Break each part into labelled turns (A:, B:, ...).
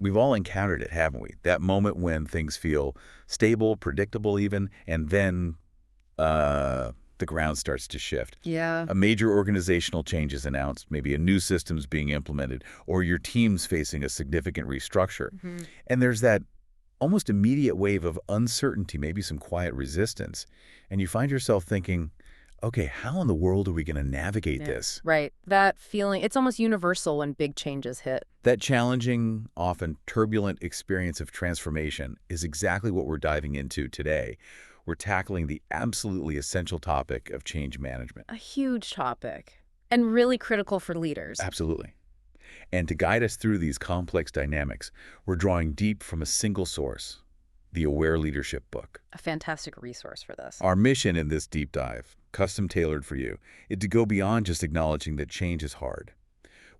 A: We've all encountered it, haven't we? That moment when things feel stable, predictable even, and then the ground starts to shift.
B: Yeah.
A: A major organizational change is announced, maybe a new system's being implemented, or your team's facing a significant restructure.
B: hmm
A: And there's that almost immediate wave of uncertainty, maybe some quiet resistance. And you find yourself thinking, okay, how in the world are we going to navigate
B: Yeah.
A: this?
B: Right. That feeling, it's almost universal when big changes hit.
A: That challenging, often turbulent experience of transformation is exactly what we're diving into today. We're tackling the absolutely essential topic of change management.
B: A huge topic and really critical for leaders.
A: Absolutely. And to guide us through these complex dynamics, we're drawing deep from a single source, the Aware Leadership book.
B: A fantastic resource for this.
A: Our mission in this deep dive, custom tailored for you, is to go beyond just acknowledging that change is hard.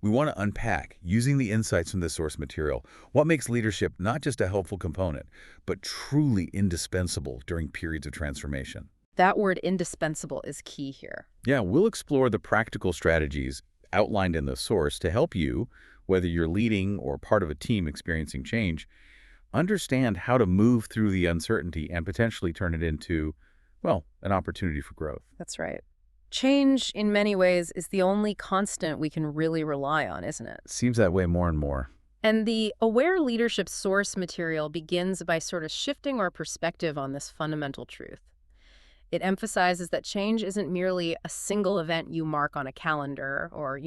A: We want to unpack, using the insights from this source material, what makes leadership not just a helpful component, but truly indispensable during periods of transformation.
B: That word indispensable is key here.
A: Yeah, we'll explore the practical strategies outlined in the source to help you, whether you're leading or part of a team experiencing change, understand how to move through the uncertainty and potentially turn it into, well, an opportunity for growth.
B: That's right. Change, in many ways, is the only constant we can really rely on, isn't it?
A: Seems that way more and more.
B: And the Aware Leadership source material begins by sort of shifting our perspective on this fundamental truth. It emphasizes that change isn't merely a single event you mark on a calendar or,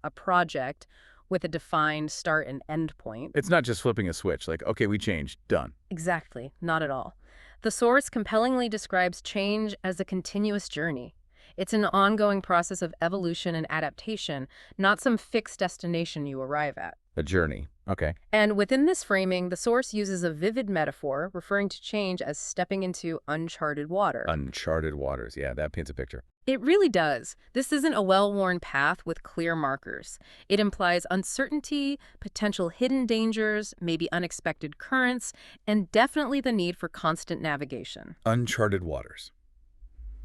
B: a project with a defined start and end point.
A: It's not just flipping a switch, like, okay, we changed, done.
B: Exactly, not at all. The source compellingly describes change as a continuous journey. It's an ongoing process of evolution and adaptation, not some fixed destination you arrive at.
A: A journey. Okay.
B: And within this framing, the source uses a vivid metaphor referring to change as stepping into uncharted water.
A: Uncharted waters. Yeah, that paints a picture.
B: It really does. This isn't a well-worn path with clear markers. It implies uncertainty, potential hidden dangers, maybe unexpected currents, and definitely the need for constant navigation.
A: Uncharted waters.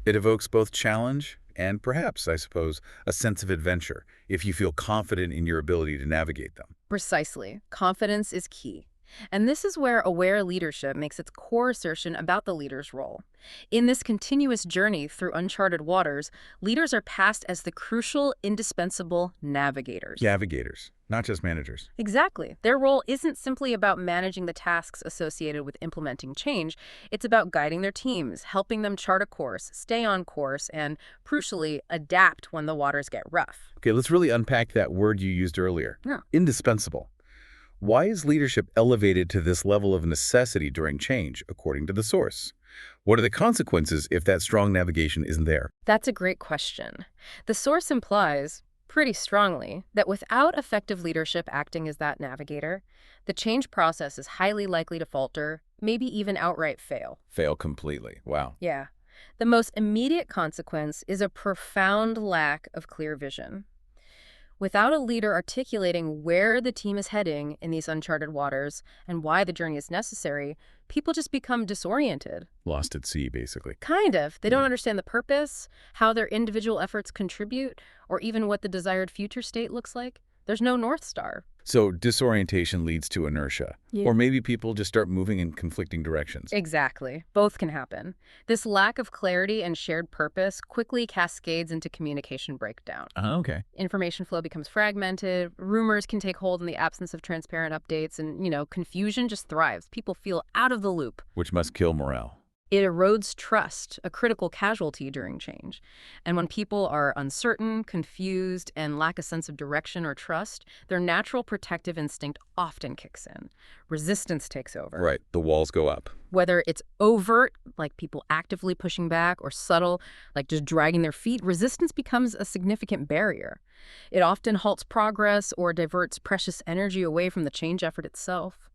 A: It evokes both challenge and perhaps, I suppose, a sense of adventure if you feel confident in your ability to navigate them.
B: Precisely. Confidence is key. And this is where aware leadership makes its core assertion about the leader's role. In this continuous journey through uncharted waters, leaders are passed as the crucial, indispensable navigators.
A: Navigators, not just managers.
B: Exactly. Their role isn't simply about managing the tasks associated with implementing change. It's about guiding their teams, helping them chart a course, stay on course, and, crucially, adapt when the waters get rough.
A: Okay, let's really unpack that word you used earlier.
B: Yeah.
A: Indispensable. Why is leadership elevated to this level of necessity during change, according to the source? What are the consequences if that strong navigation isn't there?
B: That's a great question. The source implies, pretty strongly, that without effective leadership acting as that navigator, the change process is highly likely to falter, maybe even outright fail.
A: Fail completely. Wow.
B: Yeah. The most immediate consequence is a profound lack of clear vision. Without a leader articulating where the team is heading in these uncharted waters and why the journey is necessary, people just become disoriented.
A: Lost at sea, basically.
B: Kind of. They don't understand the purpose, how their individual efforts contribute, or even what the desired future state looks like. There's no North Star.
A: So disorientation leads to inertia.
B: Yeah.
A: Or maybe people just start moving in conflicting directions.
B: Exactly. Both can happen. This lack of clarity and shared purpose quickly cascades into communication breakdown.
A: Okay.
B: Information flow becomes fragmented, rumors can take hold in the absence of transparent updates, and, confusion just thrives. People feel out of the loop.
A: Which must kill morale.
B: It erodes trust, a critical casualty during change. And when people are uncertain, confused, and lack a sense of direction or trust, their natural protective instinct often kicks in. Resistance takes over.
A: Right. The walls go up.
B: Whether it's overt, like people actively pushing back, or subtle, like just dragging their feet, resistance becomes a significant barrier. It often halts progress or diverts precious energy away from the change effort itself.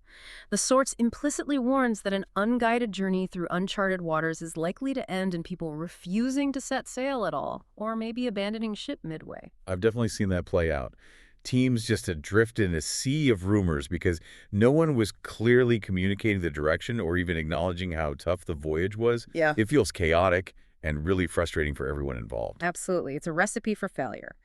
B: The source implicitly warns that an unguided journey through uncharted waters is likely to end in people refusing to set sail at all, or maybe abandoning ship midway.
A: I've definitely seen that play out. Teams just adrift in a sea of rumors because no one was clearly communicating the direction or even acknowledging how tough the voyage was.
B: Yeah.
A: It feels chaotic, and really frustrating for everyone involved.
B: Absolutely. It's a recipe for failure.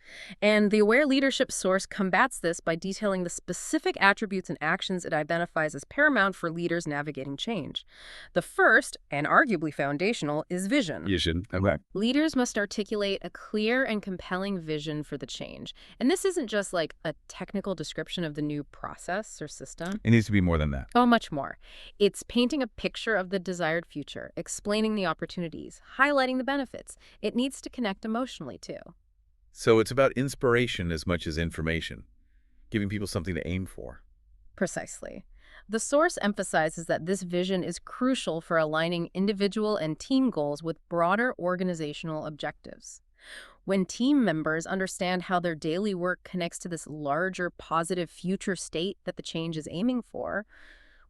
B: And the aware leadership source combats this by detailing the specific attributes and actions it identifies as paramount for leaders navigating change. The first, and arguably foundational, is vision.
A: You should. Okay.
B: Leaders must articulate a clear and compelling vision for the change. And this isn't just like a technical description of the new process or system.
A: It needs to be more than that.
B: Oh, much more. It's painting a picture of the desired future, explaining the opportunities, highlighting the benefits. It needs to connect emotionally, too.
A: So it's about inspiration as much as information, giving people something to aim for.
B: Precisely. The source emphasizes that this vision is crucial for aligning individual and team goals with broader organizational objectives. When team members understand how their daily work connects to this larger positive future state that the change is aiming for,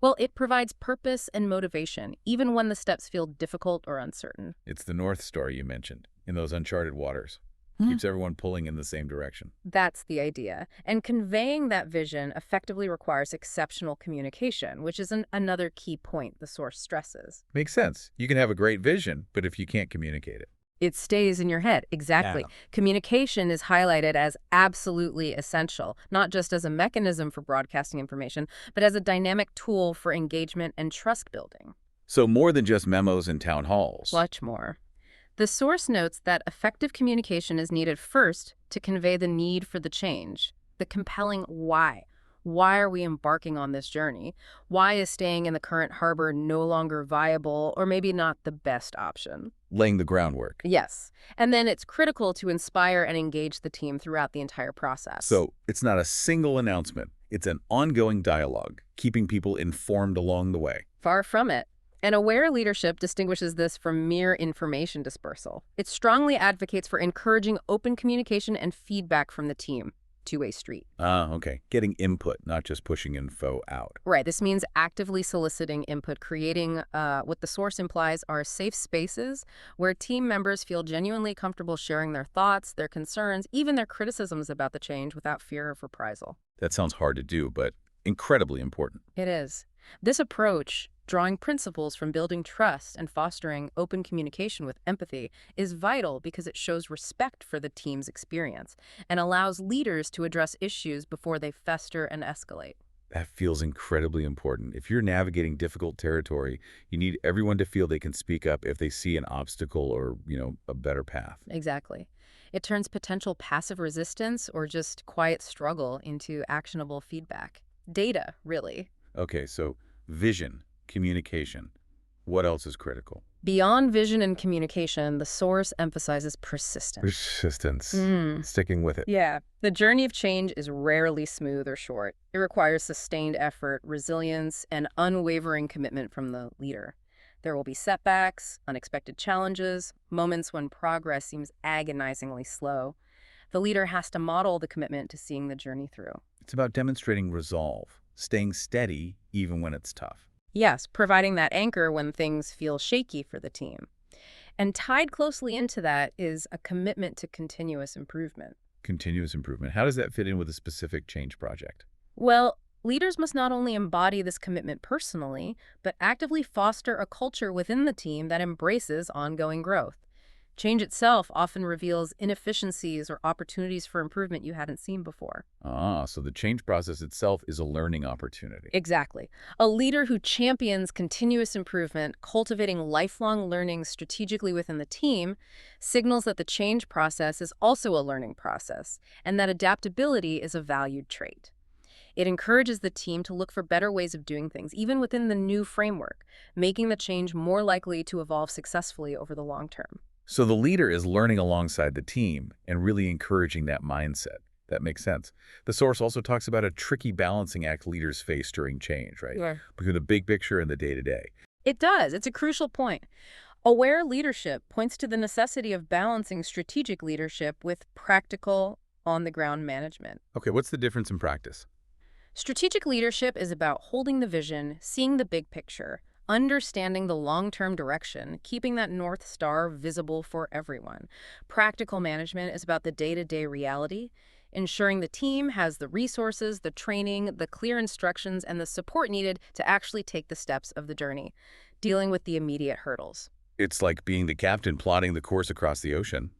B: well, it provides purpose and motivation, even when the steps feel difficult or uncertain.
A: It's the North Star you mentioned, in those uncharted waters. Keeps everyone pulling in the same direction.
B: That's the idea. And conveying that vision effectively requires exceptional communication, which is another key point the source stresses.
A: Makes sense. You can have a great vision, but if you can't communicate it.
B: It stays in your head. Exactly.
A: Yeah.
B: Communication is highlighted as absolutely essential, not just as a mechanism for broadcasting information, but as a dynamic tool for engagement and trust building.
A: So more than just memos and town halls.
B: Much more. The source notes that effective communication is needed first to convey the need for the change, the compelling why. Why are we embarking on this journey? Why is staying in the current harbor no longer viable or maybe not the best option?
A: Laying the groundwork.
B: Yes. And then it's critical to inspire and engage the team throughout the entire process.
A: So it's not a single announcement. It's an ongoing dialogue, keeping people informed along the way.
B: Far from it. And aware leadership distinguishes this from mere information dispersal. It strongly advocates for encouraging open communication and feedback from the team. Two-way street.
A: Okay. Getting input, not just pushing info out.
B: Right. This means actively soliciting input, creating what the source implies are safe spaces where team members feel genuinely comfortable sharing their thoughts, their concerns, even their criticisms about the change without fear of reprisal.
A: That sounds hard to do, but incredibly important.
B: It is. This approach, drawing principles from building trust and fostering open communication with empathy, is vital because it shows respect for the team's experience and allows leaders to address issues before they fester and escalate.
A: That feels incredibly important. If you're navigating difficult territory, you need everyone to feel they can speak up if they see an obstacle or, a better path.
B: Exactly. It turns potential passive resistance or just quiet struggle into actionable feedback. Data, really.
A: Okay, so vision, communication. What else is critical?
B: Beyond vision and communication, the source emphasizes persistence.
A: Persistence. Sticking with it.
B: Yeah. The journey of change is rarely smooth or short. It requires sustained effort, resilience, and unwavering commitment from the leader. There will be setbacks, unexpected challenges, moments when progress seems agonizingly slow. The leader has to model the commitment to seeing the journey through.
A: It's about demonstrating resolve, staying steady even when it's tough.
B: Yes, providing that anchor when things feel shaky for the team. And tied closely into that is a commitment to continuous improvement.
A: Continuous improvement. How does that fit in with a specific change project?
B: Well, leaders must not only embody this commitment personally, but actively foster a culture within the team that embraces ongoing growth. Change itself often reveals inefficiencies or opportunities for improvement you hadn't seen before.
A: So the change process itself is a learning opportunity.
B: Exactly. A leader who champions continuous improvement, cultivating lifelong learning strategically within the team, signals that the change process is also a learning process, and that adaptability is a valued trait. It encourages the team to look for better ways of doing things, even within the new framework, making the change more likely to evolve successfully over the long term.
A: So the leader is learning alongside the team and really encouraging that mindset. That makes sense. The source also talks about a tricky balancing act leaders face during change, right?
B: Yeah.
A: Between the big picture and the day-to-day.
B: It does. It's a crucial point. Aware leadership points to the necessity of balancing strategic leadership with practical, on-the-ground management.
A: Okay, what's the difference in practice?
B: Strategic leadership is about holding the vision, seeing the big picture, understanding the long-term direction, keeping that North Star visible for everyone. Practical management is about the day-to-day reality, ensuring the team has the resources, the training, the clear instructions, and the support needed to actually take the steps of the journey, dealing with the immediate hurdles.
A: It's like being the captain plotting the course across the ocean,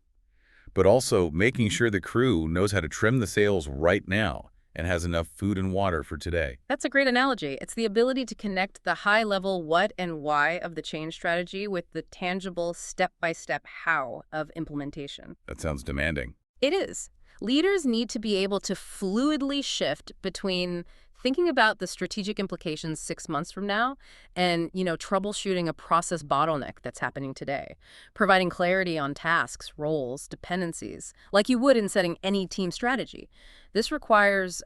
A: but also making sure the crew knows how to trim the sails right now and has enough food and water for today.
B: That's a great analogy. It's the ability to connect the high-level what and why of the change strategy with the tangible step-by-step how of implementation.
A: That sounds demanding.
B: It is. Leaders need to be able to fluidly shift between thinking about the strategic implications 6 months from now and, troubleshooting a process bottleneck that's happening today, providing clarity on tasks, roles, dependencies, like you would in setting any team strategy. This requires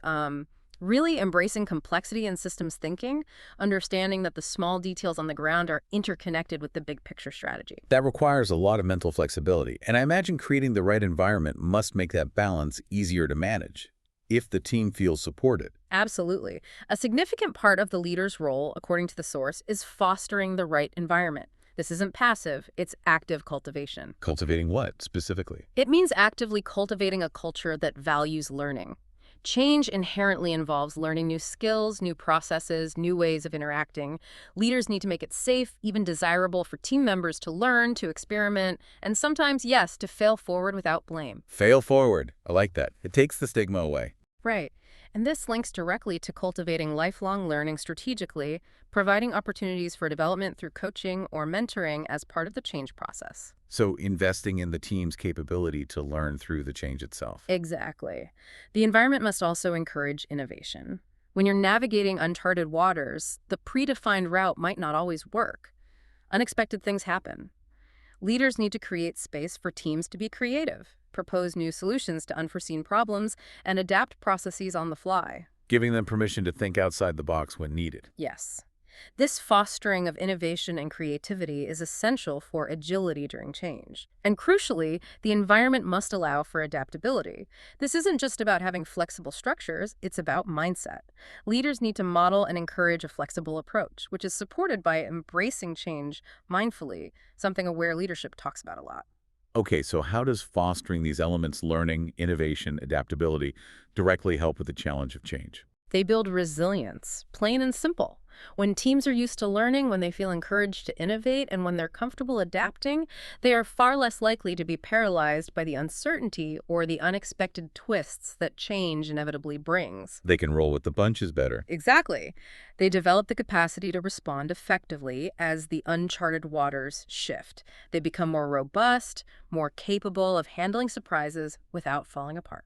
B: really embracing complexity and systems thinking, understanding that the small details on the ground are interconnected with the big picture strategy.
A: That requires a lot of mental flexibility, and I imagine creating the right environment must make that balance easier to manage if the team feels supported.
B: Absolutely. A significant part of the leader's role, according to the source, is fostering the right environment. This isn't passive, it's active cultivation.
A: Cultivating what, specifically?
B: It means actively cultivating a culture that values learning. Change inherently involves learning new skills, new processes, new ways of interacting. Leaders need to make it safe, even desirable for team members to learn, to experiment, and sometimes, yes, to fail forward without blame.
A: Fail forward. I like that. It takes the stigma away.
B: Right. And this links directly to cultivating lifelong learning strategically, providing opportunities for development through coaching or mentoring as part of the change process.
A: So investing in the team's capability to learn through the change itself.
B: Exactly. The environment must also encourage innovation. When you're navigating uncharted waters, the predefined route might not always work. Unexpected things happen. Leaders need to create space for teams to be creative, propose new solutions to unforeseen problems, and adapt processes on the fly.
A: Giving them permission to think outside the box when needed.
B: Yes. This fostering of innovation and creativity is essential for agility during change. And crucially, the environment must allow for adaptability. This isn't just about having flexible structures, it's about mindset. Leaders need to model and encourage a flexible approach, which is supported by embracing change mindfully, something aware leadership talks about a lot.
A: Okay, so how does fostering these elements, learning, innovation, adaptability, directly help with the challenge of change?
B: They build resilience, plain and simple. When teams are used to learning, when they feel encouraged to innovate, and when they're comfortable adapting, they are far less likely to be paralyzed by the uncertainty or the unexpected twists that change inevitably brings.
A: They can roll with the punches better.
B: Exactly. They develop the capacity to respond effectively as the uncharted waters shift. They become more robust, more capable of handling surprises without falling apart.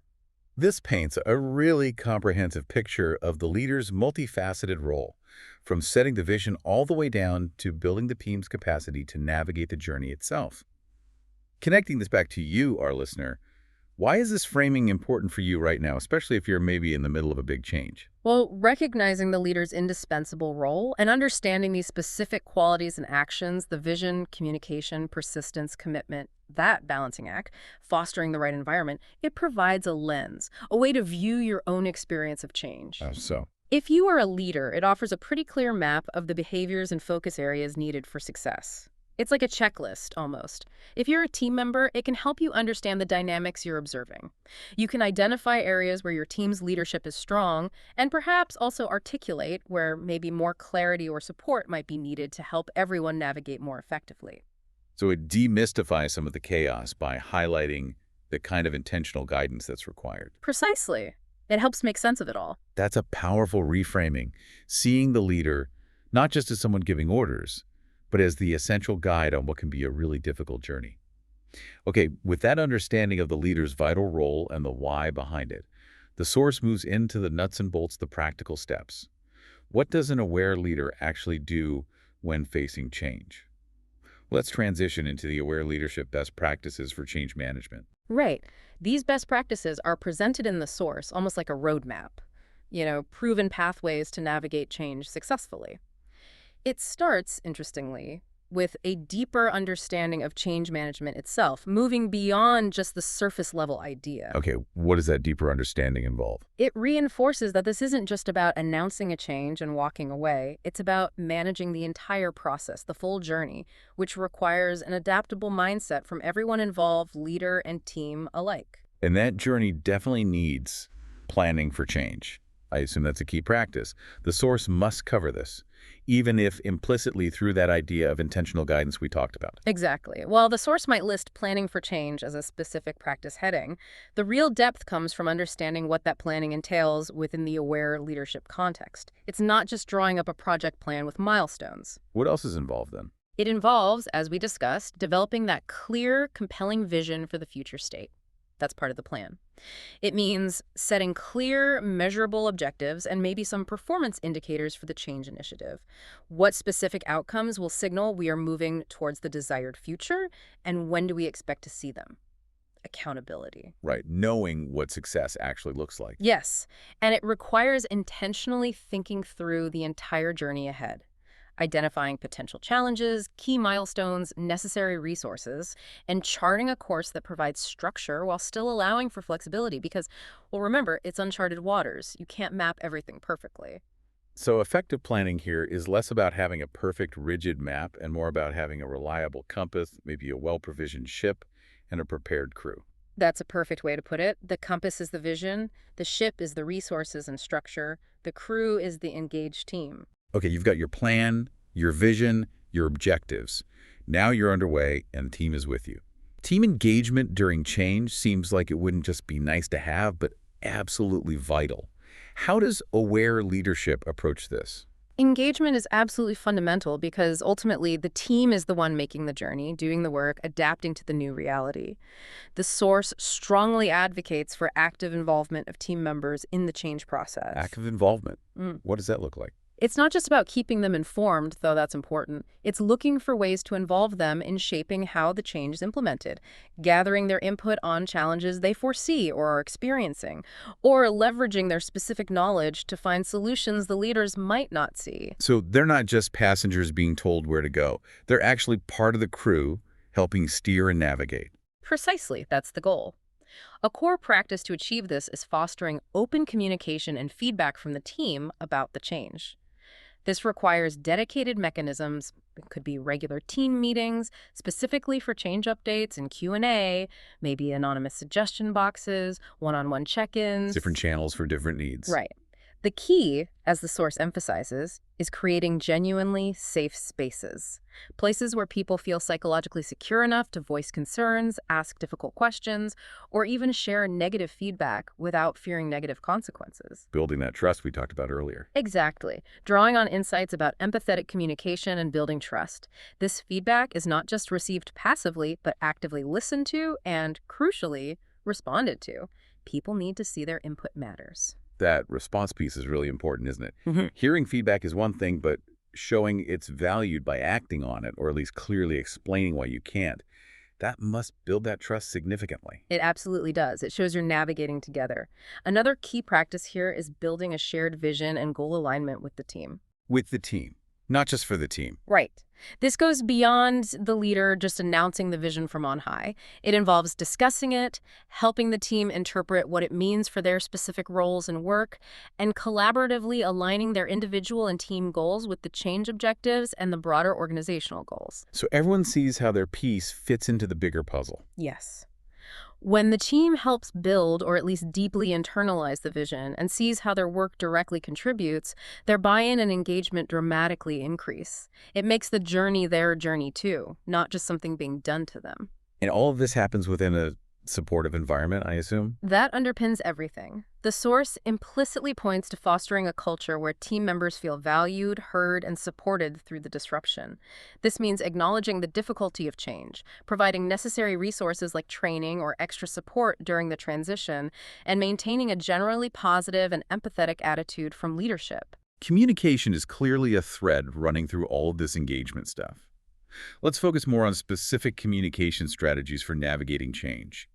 A: This paints a really comprehensive picture of the leader's multifaceted role, from setting the vision all the way down to building the team's capacity to navigate the journey itself. Connecting this back to you, our listener, why is this framing important for you right now, especially if you're maybe in the middle of a big change?
B: Well, recognizing the leader's indispensable role and understanding these specific qualities and actions, the vision, communication, persistence, commitment, that balancing act, fostering the right environment, it provides a lens, a way to view your own experience of change.
A: So,
B: If you are a leader, it offers a pretty clear map of the behaviors and focus areas needed for success. It's like a checklist, almost. If you're a team member, it can help you understand the dynamics you're observing. You can identify areas where your team's leadership is strong, and perhaps also articulate where maybe more clarity or support might be needed to help everyone navigate more effectively.
A: so it demystifies some of the chaos by highlighting the kind of intentional guidance that's required.
B: Precisely. It helps make sense of it all.
A: That's a powerful reframing, seeing the leader not just as someone giving orders, but as the essential guide on what can be a really difficult journey. Okay, with that understanding of the leader's vital role and the why behind it, the source moves into the nuts and bolts, the practical steps. What does an aware leader actually do when facing change? Let's transition into the aware leadership best practices for change management.
B: Right. These best practices are presented in the source almost like a roadmap, proven pathways to navigate change successfully. It starts, interestingly, with a deeper understanding of change management itself, moving beyond just the surface-level idea.
A: Okay, what does that deeper understanding involve?
B: It reinforces that this isn't just about announcing a change and walking away. It's about managing the entire process, the full journey, which requires an adaptable mindset from everyone involved, leader and team alike.
A: And that journey definitely needs planning for change. I assume that's a key practice. The source must cover this, even if implicitly through that idea of intentional guidance we talked about.
B: Exactly. While the source might list planning for change as a specific practice heading, the real depth comes from understanding what that planning entails within the aware leadership context. It's not just drawing up a project plan with milestones.
A: What else is involved then?
B: It involves, as we discussed, developing that clear, compelling vision for the future state. That's part of the plan. It means setting clear, measurable objectives and maybe some performance indicators for the change initiative. What specific outcomes will signal we are moving towards the desired future, and when do we expect to see them? Accountability.
A: Right, knowing what success actually looks like.
B: Yes, and it requires intentionally thinking through the entire journey ahead, identifying potential challenges, key milestones, necessary resources, and charting a course that provides structure while still allowing for flexibility because, well, remember, it's uncharted waters. You can't map everything perfectly.
A: So effective planning here is less about having a perfect, rigid map and more about having a reliable compass, maybe a well-provisioned ship, and a prepared crew.
B: That's a perfect way to put it. The compass is the vision, the ship is the resources and structure, the crew is the engaged team.
A: Okay, you've got your plan, your vision, your objectives. Now you're underway and the team is with you. Team engagement during change seems like it wouldn't just be nice to have, but absolutely vital. How does aware leadership approach this?
B: Engagement is absolutely fundamental because ultimately the team is the one making the journey, doing the work, adapting to the new reality. The source strongly advocates for active involvement of team members in the change process.
A: Active involvement.
B: Mm.
A: What does that look like?
B: It's not just about keeping them informed, though that's important. It's looking for ways to involve them in shaping how the change is implemented, gathering their input on challenges they foresee or are experiencing, or leveraging their specific knowledge to find solutions the leaders might not see.
A: So they're not just passengers being told where to go. They're actually part of the crew, helping steer and navigate.
B: Precisely, that's the goal. A core practice to achieve this is fostering open communication and feedback from the team about the change. This requires dedicated mechanisms. It could be regular team meetings, specifically for change updates and Q&A, maybe anonymous suggestion boxes, one-on-one check-ins.
A: Different channels for different needs.
B: Right. The key, as the source emphasizes, is creating genuinely safe spaces. Places where people feel psychologically secure enough to voice concerns, ask difficult questions, or even share negative feedback without fearing negative consequences.
A: Building that trust we talked about earlier.
B: Exactly. Drawing on insights about empathetic communication and building trust. This feedback is not just received passively, but actively listened to and, crucially, responded to. People need to see their input matters.
A: That response piece is really important, isn't it?
B: Mm-hmm.
A: Hearing feedback is one thing, but showing it's valued by acting on it, or at least clearly explaining why you can't, that must build that trust significantly.
B: It absolutely does. It shows you're navigating together. Another key practice here is building a shared vision and goal alignment with the team.
A: With the team, not just for the team.
B: Right. This goes beyond the leader just announcing the vision from on high. It involves discussing it, helping the team interpret what it means for their specific roles and work, and collaboratively aligning their individual and team goals with the change objectives and the broader organizational goals.
A: So everyone sees how their piece fits into the bigger puzzle.
B: Yes. When the team helps build or at least deeply internalize the vision and sees how their work directly contributes, their buy-in and engagement dramatically increase. It makes the journey their journey too, not just something being done to them.
A: And all of this happens within a supportive environment, I assume?
B: That underpins everything. The source implicitly points to fostering a culture where team members feel valued, heard, and supported through the disruption. This means acknowledging the difficulty of change, providing necessary resources like training or extra support during the transition, and maintaining a generally positive and empathetic attitude from leadership.
A: Communication is clearly a thread running through all of this engagement stuff. Let's focus more on specific communication strategies for navigating change.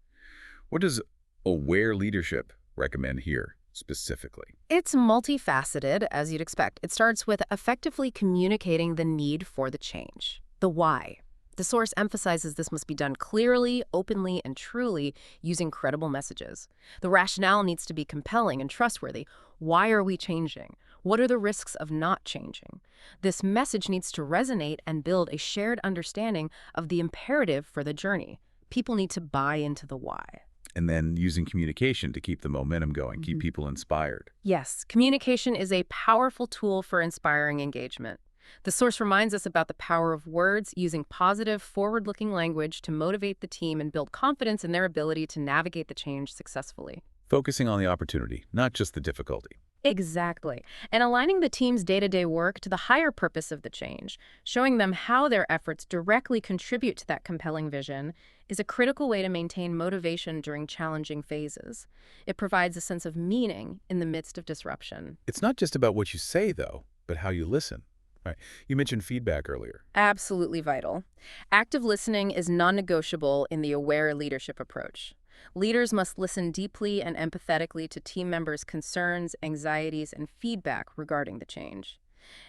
A: What does aware leadership recommend here specifically?
B: It's multifaceted, as you'd expect. It starts with effectively communicating the need for the change, the why. The source emphasizes this must be done clearly, openly, and truly using credible messages. The rationale needs to be compelling and trustworthy. Why are we changing? What are the risks of not changing? This message needs to resonate and build a shared understanding of the imperative for the journey. People need to buy into the why.
A: And then using communication to keep the momentum going, keep
B: Mhm.
A: people inspired.
B: Yes, communication is a powerful tool for inspiring engagement. The source reminds us about the power of words, using positive, forward-looking language to motivate the team and build confidence in their ability to navigate the change successfully.
A: Focusing on the opportunity, not just the difficulty.
B: Exactly. And aligning the team's day-to-day work to the higher purpose of the change, showing them how their efforts directly contribute to that compelling vision, is a critical way to maintain motivation during challenging phases. It provides a sense of meaning in the midst of disruption.
A: It's not just about what you say, though, but how you listen. Right. You mentioned feedback earlier.
B: Absolutely vital. Active listening is non-negotiable in the aware leadership approach. Leaders must listen deeply and empathetically to team members' concerns, anxieties, and feedback regarding the change.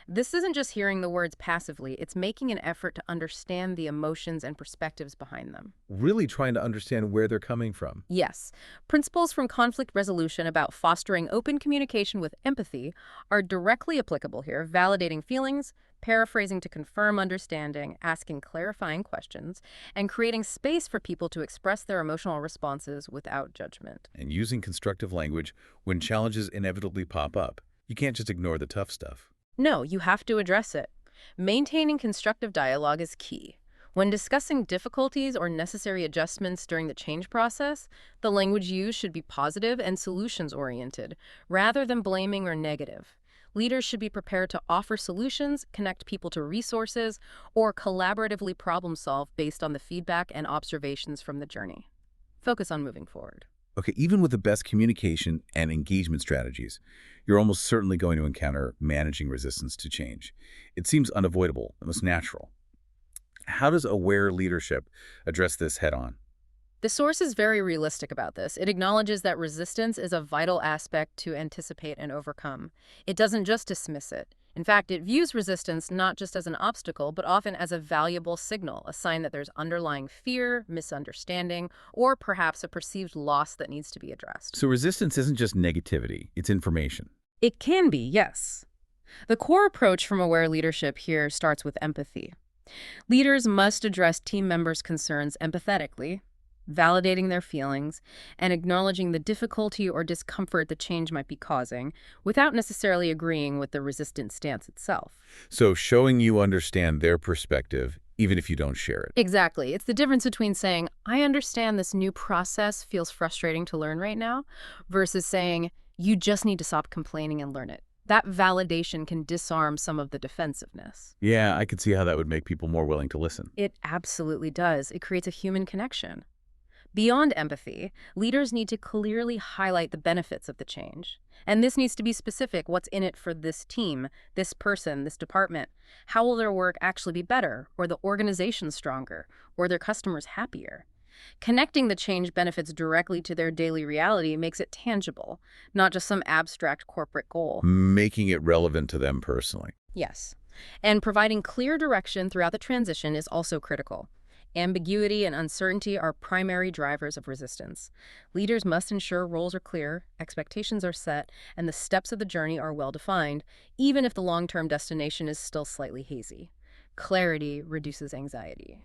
B: This isn't just hearing the words passively, it's making an effort to understand the emotions and perspectives behind them.
A: Really trying to understand where they're coming from.
B: Yes, principles from conflict resolution about fostering open communication with empathy are directly applicable here, validating feelings, paraphrasing to confirm understanding, asking clarifying questions, and creating space for people to express their emotional responses without judgment.
A: And using constructive language when challenges inevitably pop up. You can't just ignore the tough stuff.
B: No, you have to address it. Maintaining constructive dialogue is key. When discussing difficulties or necessary adjustments during the change process, the language used should be positive and solutions-oriented, rather than blaming or negative. Leaders should be prepared to offer solutions, connect people to resources, or collaboratively problem-solve based on the feedback and observations from the journey. Focus on moving forward.
A: Okay, even with the best communication and engagement strategies, you're almost certainly going to encounter managing resistance to change. It seems unavoidable, almost natural. How does aware leadership address this head on?
B: The source is very realistic about this. It acknowledges that resistance is a vital aspect to anticipate and overcome. It doesn't just dismiss it. In fact, it views resistance not just as an obstacle, but often as a valuable signal, a sign that there's underlying fear, misunderstanding, or perhaps a perceived loss that needs to be addressed.
A: So resistance isn't just negativity, it's information.
B: It can be, yes. The core approach from aware leadership here starts with empathy. Leaders must address team members' concerns empathetically, validating their feelings, and acknowledging the difficulty or discomfort the change might be causing, without necessarily agreeing with the resistant stance itself.
A: So showing you understand their perspective, even if you don't share it.
B: Exactly. It's the difference between saying, I understand this new process feels frustrating to learn right now, versus saying, you just need to stop complaining and learn it. That validation can disarm some of the defensiveness.
A: Yeah, I could see how that would make people more willing to listen.
B: It absolutely does. It creates a human connection. Beyond empathy, leaders need to clearly highlight the benefits of the change. And this needs to be specific. What's in it for this team, this person, this department? How will their work actually be better, or the organization stronger, or their customers happier? Connecting the change benefits directly to their daily reality makes it tangible, not just some abstract corporate goal.
A: Making it relevant to them personally.
B: Yes. And providing clear direction throughout the transition is also critical. Ambiguity and uncertainty are primary drivers of resistance. Leaders must ensure roles are clear, expectations are set, and the steps of the journey are well defined, even if the long-term destination is still slightly hazy. Clarity reduces anxiety.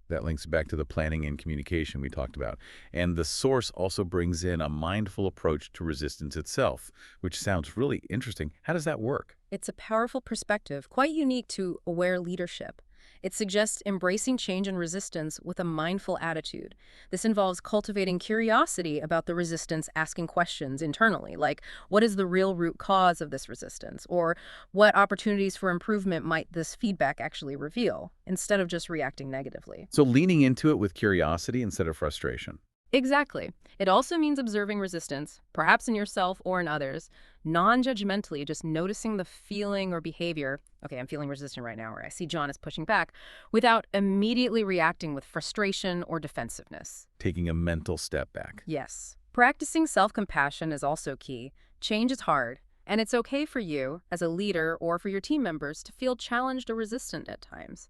A: That links back to the planning and communication we talked about. And the source also brings in a mindful approach to resistance itself, which sounds really interesting. How does that work?
B: It's a powerful perspective, quite unique to aware leadership. It suggests embracing change and resistance with a mindful attitude. This involves cultivating curiosity about the resistance, asking questions internally, like, what is the real root cause of this resistance? Or what opportunities for improvement might this feedback actually reveal, instead of just reacting negatively?
A: So leaning into it with curiosity instead of frustration.
B: Exactly. It also means observing resistance, perhaps in yourself or in others, non-judgmentally, just noticing the feeling or behavior. Okay, I'm feeling resistant right now, or I see John is pushing back, without immediately reacting with frustration or defensiveness.
A: Taking a mental step back.
B: Yes. Practicing self-compassion is also key. Change is hard, and it's okay for you, as a leader or for your team members, to feel challenged or resistant at times.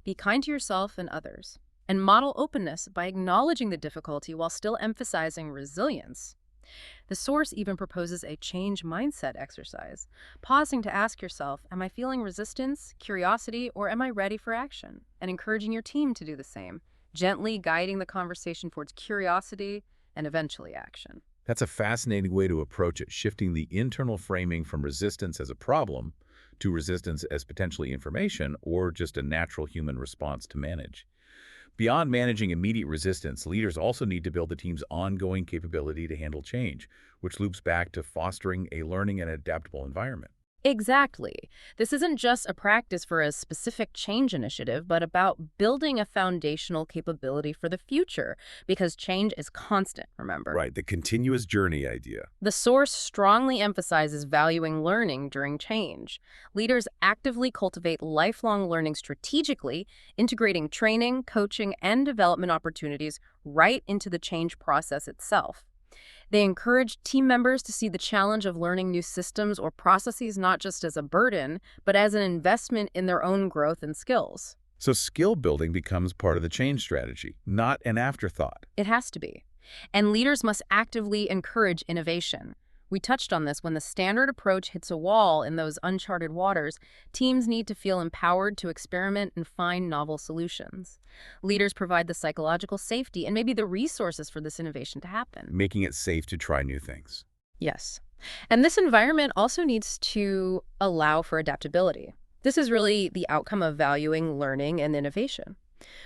B: Be kind to yourself and others. And model openness by acknowledging the difficulty while still emphasizing resilience. The source even proposes a change mindset exercise, pausing to ask yourself, am I feeling resistance, curiosity, or am I ready for action? And encouraging your team to do the same, gently guiding the conversation towards curiosity, and eventually action.
A: That's a fascinating way to approach it, shifting the internal framing from resistance as a problem to resistance as potentially information or just a natural human response to manage. Beyond managing immediate resistance, leaders also need to build the team's ongoing capability to handle change, which loops back to fostering a learning and adaptable environment.
B: Exactly. This isn't just a practice for a specific change initiative, but about building a foundational capability for the future, because change is constant, remember?
A: Right, the continuous journey idea.
B: The source strongly emphasizes valuing learning during change. Leaders actively cultivate lifelong learning strategically, integrating training, coaching, and development opportunities right into the change process itself. They encourage team members to see the challenge of learning new systems or processes not just as a burden, but as an investment in their own growth and skills.
A: So skill building becomes part of the change strategy, not an afterthought.
B: It has to be. And leaders must actively encourage innovation. We touched on this. When the standard approach hits a wall in those uncharted waters, teams need to feel empowered to experiment and find novel solutions. Leaders provide the psychological safety and maybe the resources for this innovation to happen.
A: Making it safe to try new things.
B: Yes. And this environment also needs to allow for adaptability. This is really the outcome of valuing learning and innovation.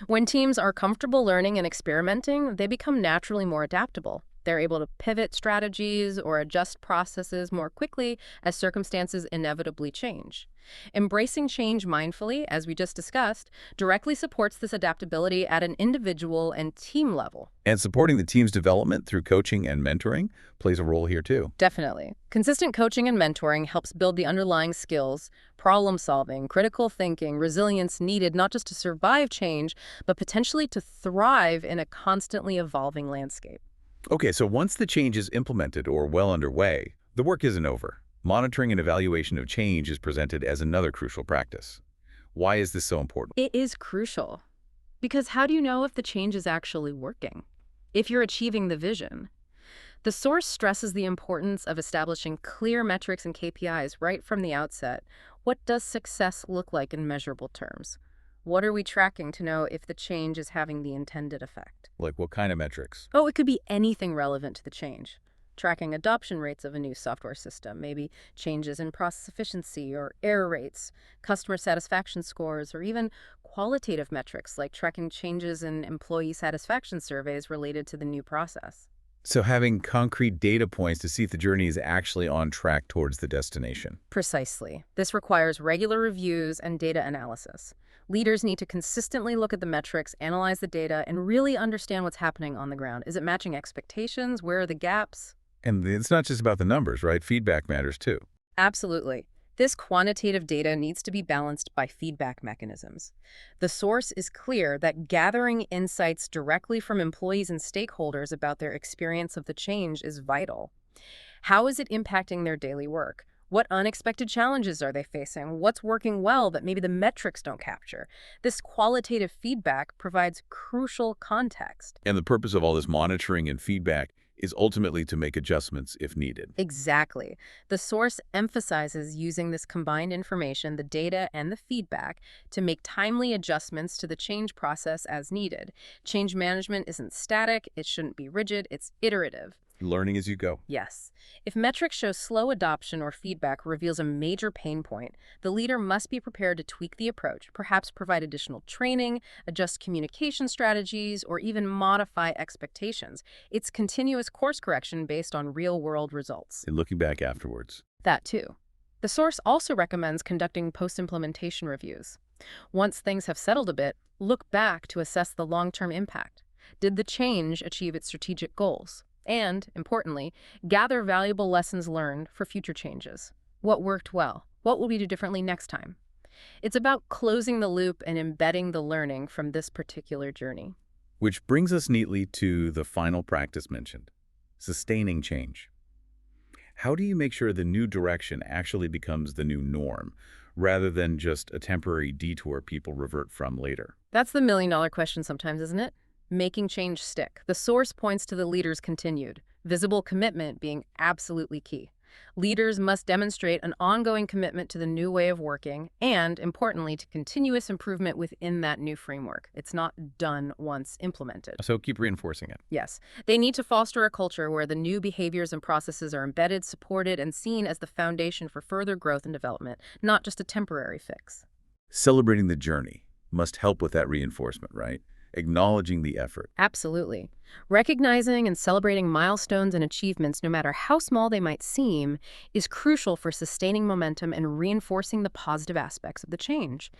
B: When teams are comfortable learning and experimenting, they become naturally more adaptable. They're able to pivot strategies or adjust processes more quickly as circumstances inevitably change. Embracing change mindfully, as we just discussed, directly supports this adaptability at an individual and team level.
A: And supporting the team's development through coaching and mentoring plays a role here too.
B: Definitely. Consistent coaching and mentoring helps build the underlying skills, problem solving, critical thinking, resilience needed not just to survive change, but potentially to thrive in a constantly evolving landscape.
A: Okay, so once the change is implemented or well underway, the work isn't over. Monitoring and evaluation of change is presented as another crucial practice. Why is this so important?
B: It is crucial. Because how do you know if the change is actually working? If you're achieving the vision? The source stresses the importance of establishing clear metrics and KPIs right from the outset. What does success look like in measurable terms? What are we tracking to know if the change is having the intended effect?
A: Like what kind of metrics?
B: Oh, it could be anything relevant to the change. Tracking adoption rates of a new software system, maybe changes in process efficiency or error rates, customer satisfaction scores, or even qualitative metrics like tracking changes in employee satisfaction surveys related to the new process.
A: So having concrete data points to see if the journey is actually on track towards the destination.
B: Precisely. This requires regular reviews and data analysis. Leaders need to consistently look at the metrics, analyze the data, and really understand what's happening on the ground. Is it matching expectations? Where are the gaps?
A: And it's not just about the numbers, right? Feedback matters too.
B: Absolutely. This quantitative data needs to be balanced by feedback mechanisms. The source is clear that gathering insights directly from employees and stakeholders about their experience of the change is vital. How is it impacting their daily work? What unexpected challenges are they facing? What's working well that maybe the metrics don't capture? This qualitative feedback provides crucial context.
A: And the purpose of all this monitoring and feedback is ultimately to make adjustments if needed.
B: Exactly. The source emphasizes using this combined information, the data and the feedback, to make timely adjustments to the change process as needed. Change management isn't static, it shouldn't be rigid, it's iterative.
A: Learning as you go.
B: Yes. If metrics show slow adoption or feedback reveals a major pain point, the leader must be prepared to tweak the approach, perhaps provide additional training, adjust communication strategies, or even modify expectations. It's continuous course correction based on real-world results.
A: And looking back afterwards.
B: That too. The source also recommends conducting post-implementation reviews. Once things have settled a bit, look back to assess the long-term impact. Did the change achieve its strategic goals? And, importantly, gather valuable lessons learned for future changes. What worked well? What will we do differently next time? It's about closing the loop and embedding the learning from this particular journey.
A: Which brings us neatly to the final practice mentioned, sustaining change. How do you make sure the new direction actually becomes the new norm, rather than just a temporary detour people revert from later?
B: That's the million-dollar question sometimes, isn't it? Making change stick. The source points to the leader's continued, visible commitment being absolutely key. Leaders must demonstrate an ongoing commitment to the new way of working and, importantly, to continuous improvement within that new framework. It's not done once implemented.
A: So keep reinforcing it.
B: Yes, they need to foster a culture where the new behaviors and processes are embedded, supported, and seen as the foundation for further growth and development, not just a temporary fix.
A: Celebrating the journey must help with that reinforcement, right? Acknowledging the effort.
B: Absolutely. Recognizing and celebrating milestones and achievements, no matter how small they might seem, is crucial for sustaining momentum and reinforcing the positive aspects of the change.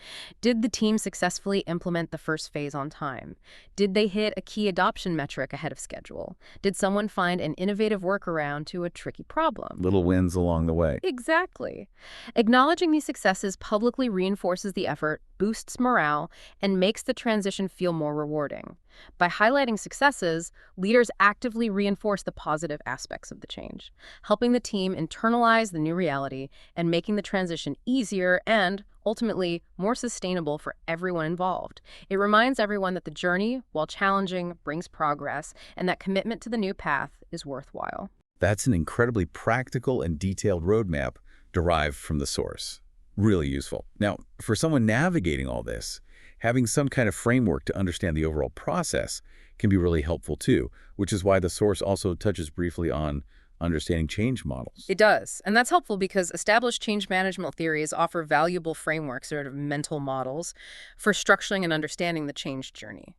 B: Did the team successfully implement the first phase on time? Did they hit a key adoption metric ahead of schedule? Did someone find an innovative workaround to a tricky problem?
A: Little wins along the way.
B: Exactly. Acknowledging these successes publicly reinforces the effort, boosts morale, and makes the transition feel more rewarding. By highlighting successes, leaders actively reinforce the positive aspects of the change, helping the team internalize the new reality and making the transition easier and, ultimately, more sustainable for everyone involved. It reminds everyone that the journey, while challenging, brings progress, and that commitment to the new path is worthwhile.
A: That's an incredibly practical and detailed roadmap derived from the source. Really useful. Now, for someone navigating all this, having some kind of framework to understand the overall process can be really helpful too, which is why the source also touches briefly on understanding change models.
B: It does, and that's helpful because established change management theories offer valuable frameworks, sort of mental models, for structuring and understanding the change journey.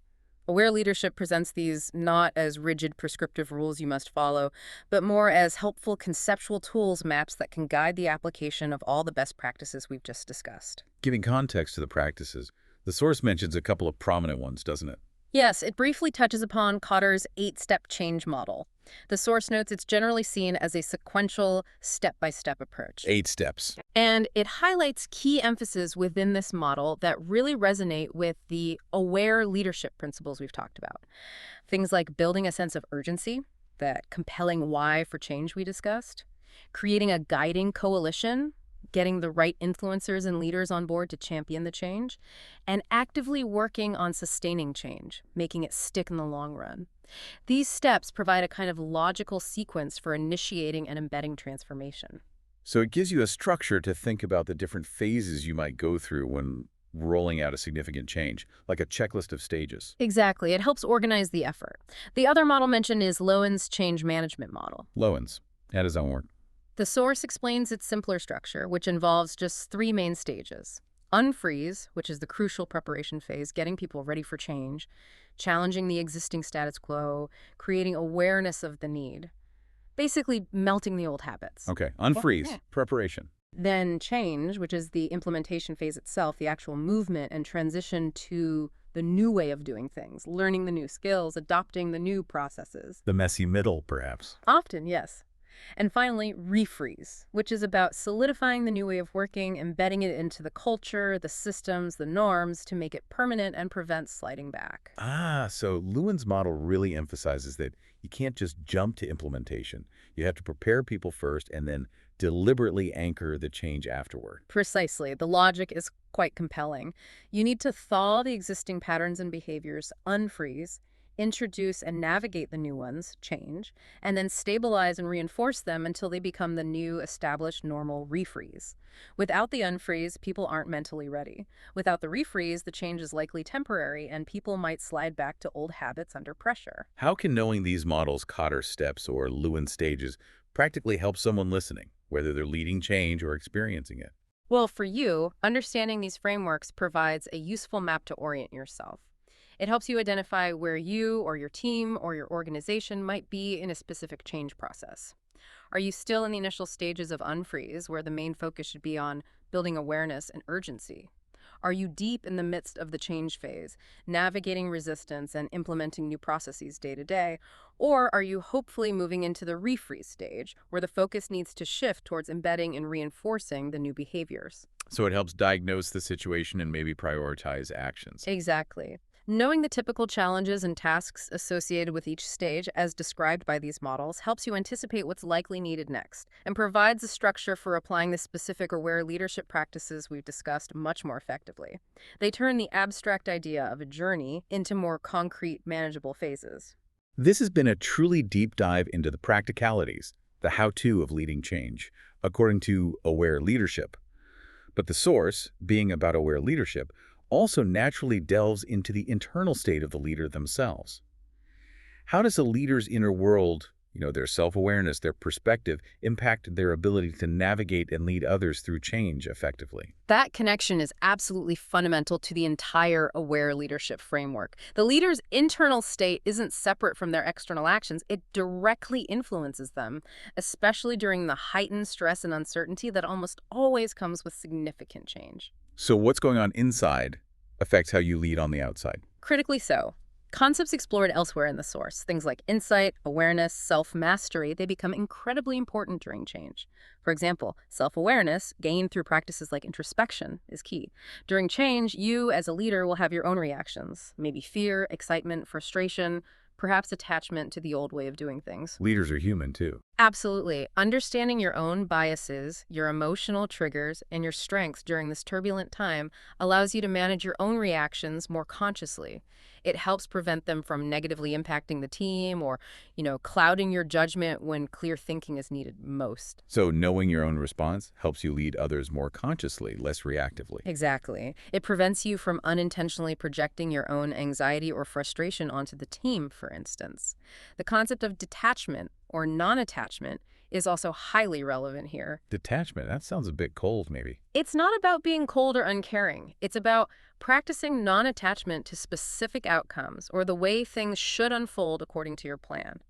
B: Aware leadership presents these not as rigid prescriptive rules you must follow, but more as helpful conceptual tools maps that can guide the application of all the best practices we've just discussed.
A: Giving context to the practices, the source mentions a couple of prominent ones, doesn't it?
B: Yes, it briefly touches upon Kotter's 8-step change model. The source notes it's generally seen as a sequential, step-by-step approach.
A: 8 steps.
B: And it highlights key emphases within this model that really resonate with the aware leadership principles we've talked about. Things like building a sense of urgency, that compelling why for change we discussed, creating a guiding coalition, getting the right influencers and leaders on board to champion the change, and actively working on sustaining change, making it stick in the long run. These steps provide a kind of logical sequence for initiating and embedding transformation.
A: So it gives you a structure to think about the different phases you might go through when rolling out a significant change, like a checklist of stages.
B: Exactly. It helps organize the effort. The other model mentioned is Lowen's change management model.
A: Lowen's. How does that work?
B: The source explains its simpler structure, which involves just 3 main stages. Unfreeze, which is the crucial preparation phase, getting people ready for change, challenging the existing status quo, creating awareness of the need. Basically, melting the old habits.
A: Okay, unfreeze,
B: Yeah.
A: preparation.
B: Then change, which is the implementation phase itself, the actual movement and transition to the new way of doing things, learning the new skills, adopting the new processes.
A: The messy middle, perhaps.
B: Often, yes. And finally, refreeze, which is about solidifying the new way of working, embedding it into the culture, the systems, the norms to make it permanent and prevent sliding back.
A: So Lewin's model really emphasizes that you can't just jump to implementation. You have to prepare people first and then deliberately anchor the change afterward.
B: Precisely. The logic is quite compelling. You need to thaw the existing patterns and behaviors, unfreeze, introduce and navigate the new ones, change, and then stabilize and reinforce them until they become the new established normal refreeze. Without the unfreeze, people aren't mentally ready. Without the refreeze, the change is likely temporary and people might slide back to old habits under pressure.
A: How can knowing these models, Kotter steps or Lewin stages, practically help someone listening, whether they're leading change or experiencing it?
B: Well, for you, understanding these frameworks provides a useful map to orient yourself. It helps you identify where you or your team or your organization might be in a specific change process. Are you still in the initial stages of unfreeze, where the main focus should be on building awareness and urgency? Are you deep in the midst of the change phase, navigating resistance and implementing new processes day to day? Or are you hopefully moving into the refreeze stage, where the focus needs to shift towards embedding and reinforcing the new behaviors?
A: So it helps diagnose the situation and maybe prioritize actions.
B: Exactly. Knowing the typical challenges and tasks associated with each stage, as described by these models, helps you anticipate what's likely needed next and provides a structure for applying the specific aware leadership practices we've discussed much more effectively. They turn the abstract idea of a journey into more concrete, manageable phases.
A: This has been a truly deep dive into the practicalities, the how-to of leading change, according to Aware Leadership. But the source, being about aware leadership, also naturally delves into the internal state of the leader themselves. How does a leader's inner world, their self-awareness, their perspective, impact their ability to navigate and lead others through change effectively?
B: That connection is absolutely fundamental to the entire aware leadership framework. The leader's internal state isn't separate from their external actions. It directly influences them, especially during the heightened stress and uncertainty that almost always comes with significant change.
A: So what's going on inside affects how you lead on the outside.
B: Critically so. Concepts explored elsewhere in the source, things like insight, awareness, self-mastery, they become incredibly important during change. For example, self-awareness, gained through practices like introspection, is key. During change, you as a leader will have your own reactions, maybe fear, excitement, frustration, perhaps attachment to the old way of doing things.
A: Leaders are human too.
B: Absolutely. Understanding your own biases, your emotional triggers, and your strengths during this turbulent time allows you to manage your own reactions more consciously. It helps prevent them from negatively impacting the team or, clouding your judgment when clear thinking is needed most.
A: So knowing your own response helps you lead others more consciously, less reactively.
B: Exactly. It prevents you from unintentionally projecting your own anxiety or frustration onto the team, for instance. The concept of detachment or non-attachment is also highly relevant here.
A: Detachment, that sounds a bit cold maybe.
B: It's not about being cold or uncaring. It's about practicing non-attachment to specific outcomes or the way things should unfold according to your plan.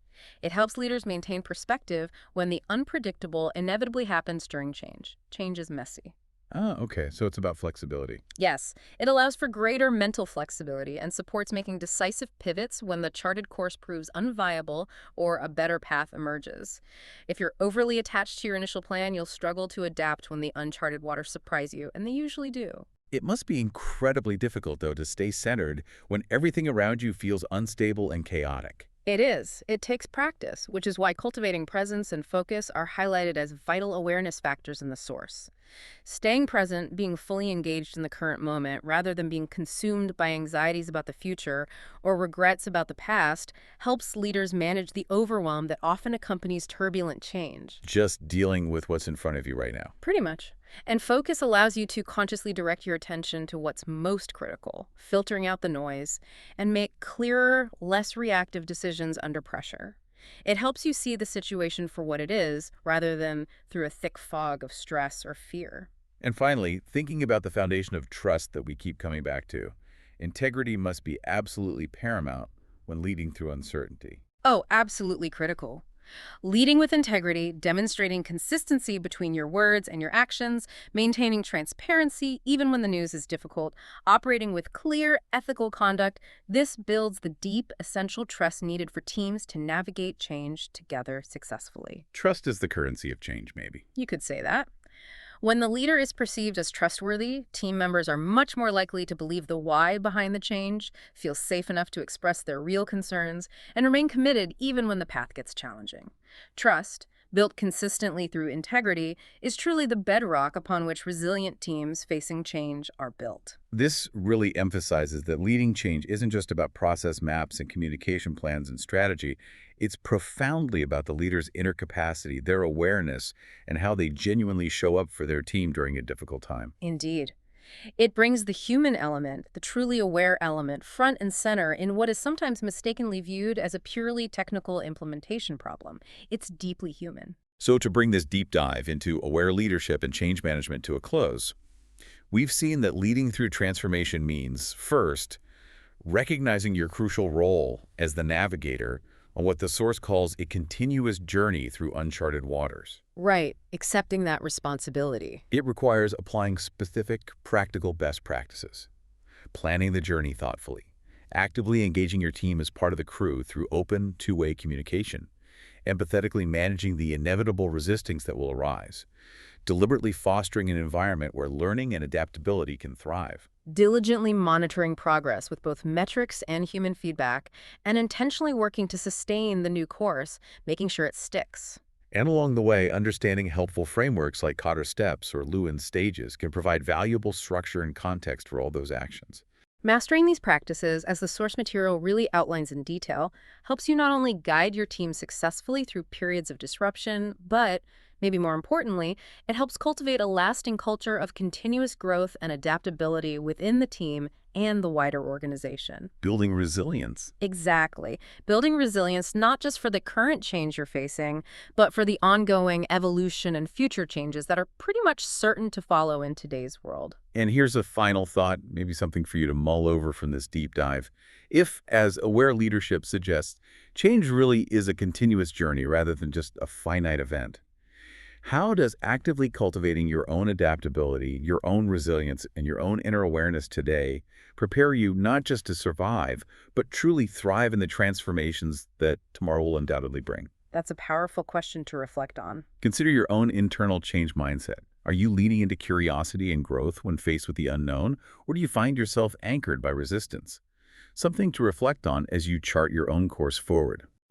B: It helps leaders maintain perspective when the unpredictable inevitably happens during change. Change is messy.
A: Oh, okay. So it's about flexibility.
B: Yes, it allows for greater mental flexibility and supports making decisive pivots when the charted course proves unviable or a better path emerges. If you're overly attached to your initial plan, you'll struggle to adapt when the uncharted waters surprise you, and they usually do.
A: It must be incredibly difficult, though, to stay centered when everything around you feels unstable and chaotic.
B: It is. It takes practice, which is why cultivating presence and focus are highlighted as vital awareness factors in the source. Staying present, being fully engaged in the current moment, rather than being consumed by anxieties about the future or regrets about the past, helps leaders manage the overwhelm that often accompanies turbulent change.
A: Just dealing with what's in front of you right now.
B: Pretty much. And focus allows you to consciously direct your attention to what's most critical, filtering out the noise, and make clearer, less reactive decisions under pressure. It helps you see the situation for what it is, rather than through a thick fog of stress or fear.
A: And finally, thinking about the foundation of trust that we keep coming back to. Integrity must be absolutely paramount when leading through uncertainty.
B: Oh, absolutely critical. Leading with integrity, demonstrating consistency between your words and your actions, maintaining transparency even when the news is difficult, operating with clear, ethical conduct, this builds the deep, essential trust needed for teams to navigate change together successfully.
A: Trust is the currency of change, maybe.
B: You could say that. When the leader is perceived as trustworthy, team members are much more likely to believe the why behind the change, feel safe enough to express their real concerns, and remain committed even when the path gets challenging. Trust, built consistently through integrity, is truly the bedrock upon which resilient teams facing change are built.
A: This really emphasizes that leading change isn't just about process maps and communication plans and strategy. It's profoundly about the leader's inner capacity, their awareness, and how they genuinely show up for their team during a difficult time.
B: Indeed. It brings the human element, the truly aware element, front and center in what is sometimes mistakenly viewed as a purely technical implementation problem. It's deeply human.
A: So to bring this deep dive into aware leadership and change management to a close, we've seen that leading through transformation means, first, recognizing your crucial role as the navigator on what the source calls a continuous journey through uncharted waters.
B: Right, accepting that responsibility.
A: It requires applying specific, practical best practices, planning the journey thoughtfully, actively engaging your team as part of the crew through open, two-way communication, empathetically managing the inevitable resistance that will arise, deliberately fostering an environment where learning and adaptability can thrive.
B: Diligently monitoring progress with both metrics and human feedback, and intentionally working to sustain the new course, making sure it sticks.
A: And along the way, understanding helpful frameworks like Cotter steps or Lewin's stages can provide valuable structure and context for all those actions.
B: Mastering these practices, as the source material really outlines in detail, helps you not only guide your team successfully through periods of disruption, but, maybe more importantly, it helps cultivate a lasting culture of continuous growth and adaptability within the team and the wider organization.
A: Building resilience.
B: Exactly. Building resilience not just for the current change you're facing, but for the ongoing evolution and future changes that are pretty much certain to follow in today's world.
A: And here's a final thought, maybe something for you to mull over from this deep dive. If, as aware leadership suggests, change really is a continuous journey rather than just a finite event, how does actively cultivating your own adaptability, your own resilience, and your own inner awareness today prepare you not just to survive, but truly thrive in the transformations that tomorrow will undoubtedly bring?
B: That's a powerful question to reflect on.
A: Consider your own internal change mindset. Are you leaning into curiosity and growth when faced with the unknown, or do you find yourself anchored by resistance? Something to reflect on as you chart your own course forward.